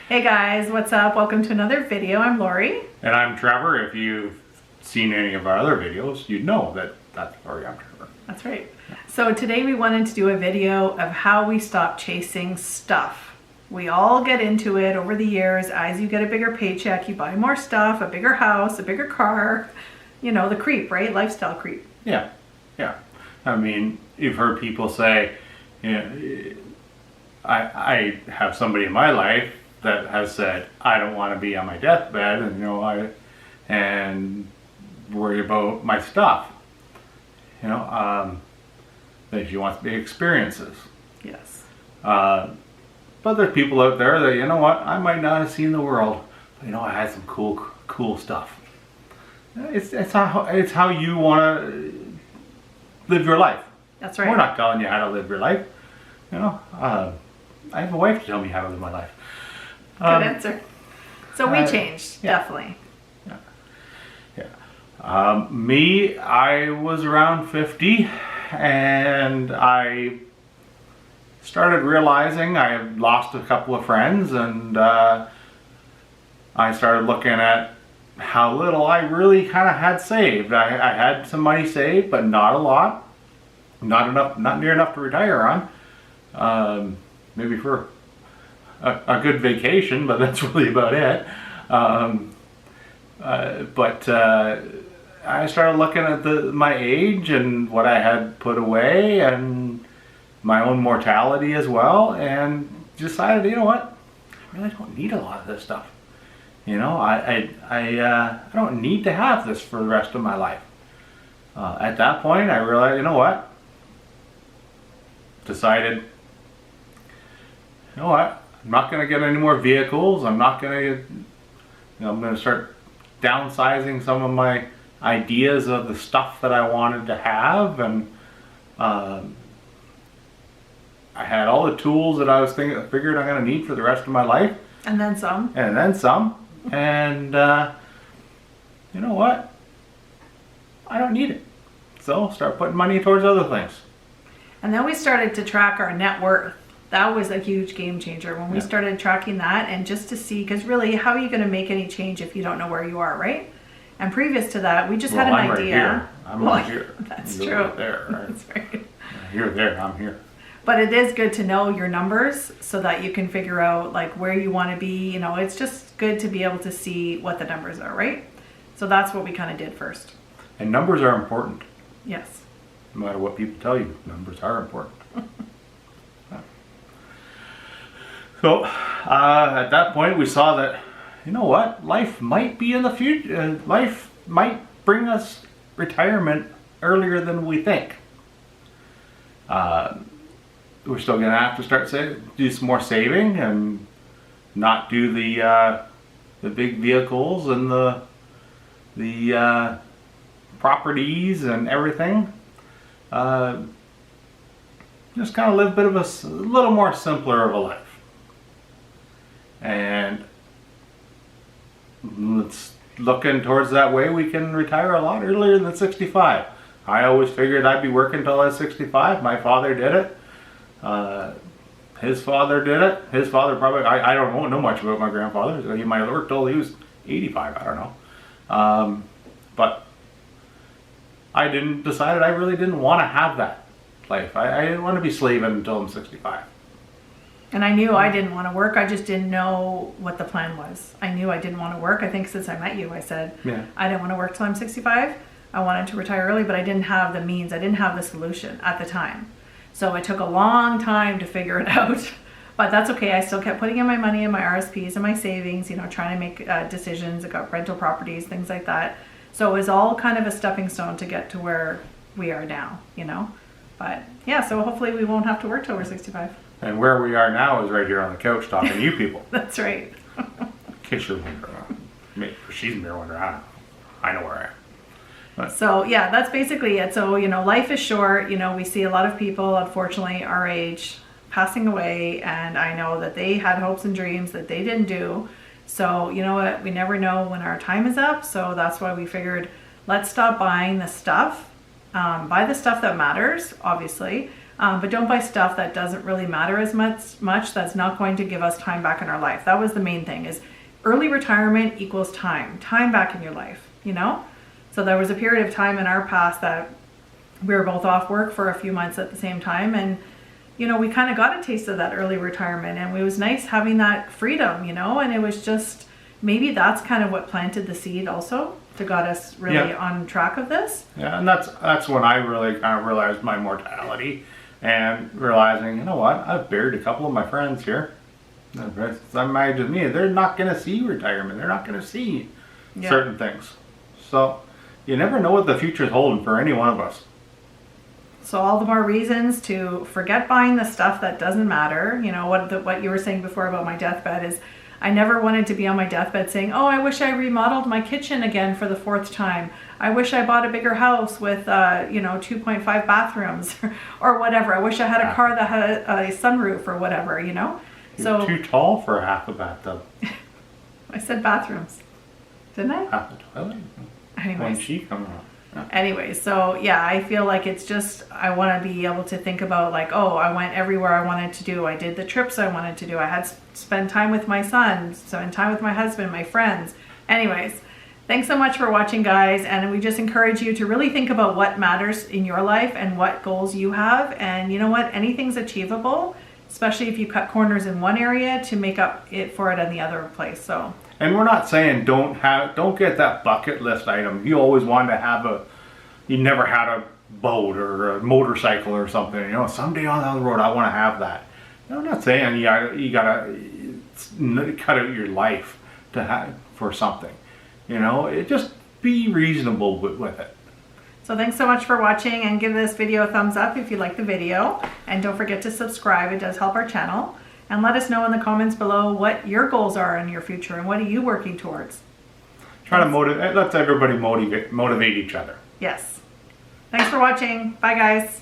Hey guys, what's up? Welcome to another video. I'm Lori. And I'm Trevor. If you've seen any of our other videos, you'd know that that's Lori, I'm Trevor. That's right. So today we wanted to do a video of how we stop chasing stuff. We all get into it over the years. As you get a bigger paycheck, you buy more stuff, a bigger house, a bigger car. You know, the creep, right? Lifestyle creep. Yeah. I mean, you've heard people say, you know, I have somebody in my life that has said, I don't want to be on my deathbed and worry about my stuff. That she wants big experiences. Yes. But there's people out there that, you know what, I might not have seen the world, but I had some cool stuff. It's how you want to live your life. That's right. We're not telling you how to live your life. I have a wife to tell me how to live my life. Good answer. So we changed, definitely. Yeah. Me, I was around 50 and I started realizing I had lost a couple of friends, and I started looking at how little I really kind of had saved. I had some money saved, but not a lot. Not enough, not near enough to retire on. Maybe for a good vacation, but that's really about it. I started looking at my age and what I had put away and my own mortality as well, and decided, you know what, I really don't need a lot of this stuff. I don't need to have this for the rest of my life. At that point, I realized, you know what, decided, you know what, I'm not going to get any more vehicles. I'm not going to, I'm going to start downsizing some of my ideas of the stuff that I wanted to have, and I had all the tools that I figured I'm going to need for the rest of my life. And then some. And you know what? I don't need it. So start putting money towards other things. And then we started to track our net worth. That was a huge game changer when we started tracking that, and just to see, because really, how are you going to make any change if you don't know where you are, right? And previous to that, we just had an idea. I'm right here. That's You're true. Right there. Right? That's right. You're there. I'm here. But it is good to know your numbers so that you can figure out like where you want to be. It's just good to be able to see what the numbers are, right? So that's what we kind of did first. And numbers are important. Yes. No matter what people tell you, numbers are important. So at that point, we saw that, you know what, life might be in the future. Life might bring us retirement earlier than we think. We're still going to have to start do some more saving and not do the big vehicles and the properties and everything. Just kind of live a little more simpler of a life. And let's looking towards that way we can retire a lot earlier than 65. I always figured I'd be working until I was 65. My father did it. His father did it. His father probably, I don't know much about my grandfather. So he might have worked till he was 85. I don't know. But I decided I really didn't want to have that life. I didn't want to be slaving until I'm 65. And I knew I didn't want to work. I just didn't know what the plan was. I knew I didn't want to work. I think since I met you, I said, I didn't want to work till I'm 65. I wanted to retire early, but I didn't have the means. I didn't have the solution at the time. So it took a long time to figure it out. But that's okay. I still kept putting in my money in my RSPs and my savings, trying to make decisions. I got rental properties, things like that. So it was all kind of a stepping stone to get to where we are now, But yeah, so hopefully we won't have to work till we're 65. And where we are now is right here on the couch talking to you people. That's right. In case you're wondering. She's wondering. I know where I am. But. So yeah, that's basically it. So, life is short. We see a lot of people, unfortunately, our age passing away. And I know that they had hopes and dreams that they didn't do. So you know what? We never know when our time is up. So that's why we figured, let's stop buying the stuff. Buy the stuff that matters, obviously. But don't buy stuff that doesn't really matter as much. That's not going to give us time back in our life. That was the main thing, is early retirement equals time back in your life, you know? So there was a period of time in our past that we were both off work for a few months at the same time. And, you know, we kind of got a taste of that early retirement, and it was nice having that freedom, you know? And it was just, maybe that's kind of what planted the seed also to got us really on track of this. Yeah, and that's when I really kind of realized my mortality and realizing, you know what, I've buried a couple of my friends here. Imagine me, they're not going to see retirement. They're not going to see certain things. So you never know what the future is holding for any one of us. So all the more reasons to forget buying the stuff that doesn't matter. You know, what you were saying before about my deathbed is, I never wanted to be on my deathbed saying, oh, I wish I remodeled my kitchen again for the 4th time. I wish I bought a bigger house with, 2.5 bathrooms or whatever. I wish I had a car that had a sunroof or whatever, you know? You're too tall for half a bathtub. I said bathrooms, didn't I? Half the toilet. Anyways. When she comes on. Yeah. Anyway, so yeah, I feel like it's just, I want to be able to think about like, oh, I went everywhere I wanted to do. I did the trips I wanted to do. I had spend time with my son, spend time with my husband, my friends. Anyways, thanks so much for watching, guys. And we just encourage you to really think about what matters in your life and what goals you have. And you know what? Anything's achievable, especially if you cut corners in one area to make up for it in the other place. So. And we're not saying don't get that bucket list item. You always wanted to have you never had a boat or a motorcycle or something. You know, someday on down the road I want to have that. I'm not saying you gotta cut out your life to have for something. You know, just be reasonable with it. So thanks so much for watching, and give this video a thumbs up if you like the video. And don't forget to subscribe. It does help our channel. And let us know in the comments below what your goals are in your future and what are you working towards. Try to motivate. Let's everybody motivate each other. Yes. Thanks for watching. Bye, guys.